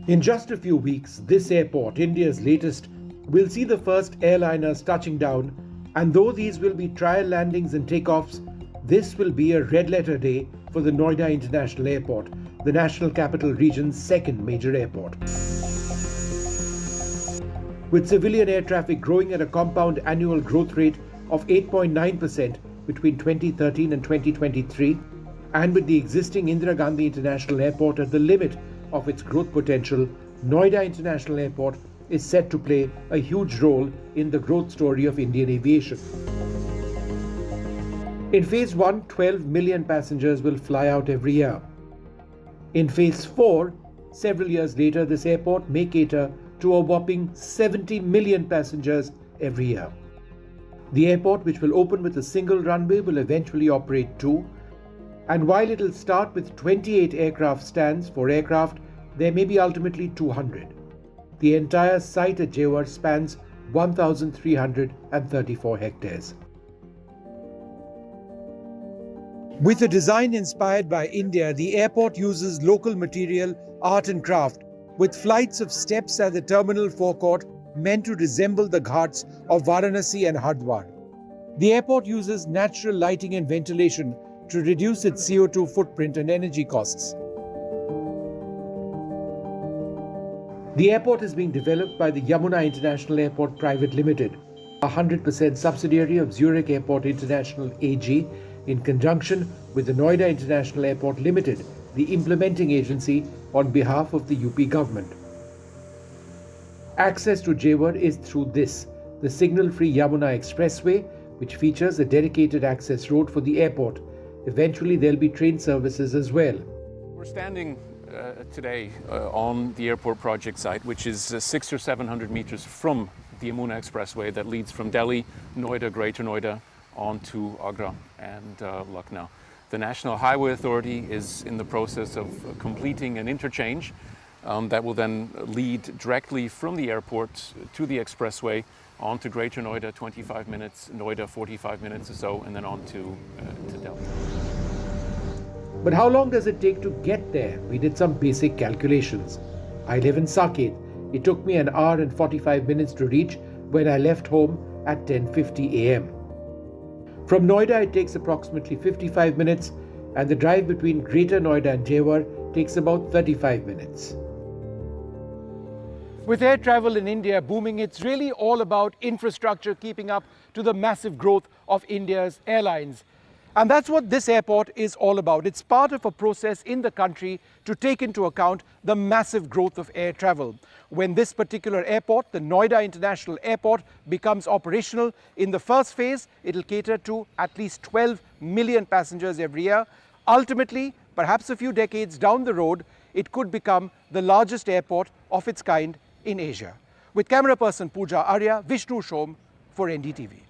In just a few weeks, this airport, India's latest, will see the first airliners touching down, and though these will be trial landings and takeoffs, this will be a red-letter day for the Noida International Airport, the National Capital Region's second major airport. With civilian air traffic growing at a compound annual growth rate of 8.9% between 2013 and 2023, and with the existing Indira Gandhi International Airport at the limit of its growth potential, Noida International Airport is set to play a huge role in the growth story of Indian aviation. In Phase 1, 12 million passengers will fly out every year. In Phase 4, several years later, this airport may cater to a whopping 70 million passengers every year. The airport, which will open with a single runway, will eventually operate two. And while it will start with 28 aircraft stands for aircraft, there may be ultimately 200. The entire site at Jewar spans 1,334 hectares. With a design inspired by India, the airport uses local material, art and craft, with flights of steps at the terminal forecourt meant to resemble the ghats of Varanasi and Hardwar. The airport uses natural lighting and ventilation to reduce its CO2 footprint and energy costs. The airport is being developed by the Yamuna International Airport Private Limited, a 100% subsidiary of Zurich Airport International AG, in conjunction with the Noida International Airport Limited, the implementing agency on behalf of the UP government. Access to Jewar is through the signal-free Yamuna Expressway, which features a dedicated access road for the airport. Eventually, there'll be train services as well. We're standing today on the airport project site, which is 600 or 700 meters from the Yamuna Expressway that leads from Delhi, Noida, Greater Noida, on to Agra and Lucknow. The National Highway Authority is in the process of completing an interchange that will then lead directly from the airport to the expressway on to Greater Noida, 25 minutes, Noida 45 minutes or so, and then on to Delhi. But how long does it take to get there? We did some basic calculations. I live in Saket. It took me an hour and 45 minutes to reach when I left home at 10:50 a.m. From Noida, it takes approximately 55 minutes, and the drive between Greater Noida and Jewar takes about 35 minutes. With air travel in India booming, it's really all about infrastructure keeping up to the massive growth of India's airlines. And that's what this airport is all about. It's part of a process in the country to take into account the massive growth of air travel. When this particular airport, the Noida International Airport, becomes operational, in the first phase, it'll cater to at least 12 million passengers every year. Ultimately, perhaps a few decades down the road, it could become the largest airport of its kind in Asia. With camera person Pooja Arya, Vishnu Shom for NDTV.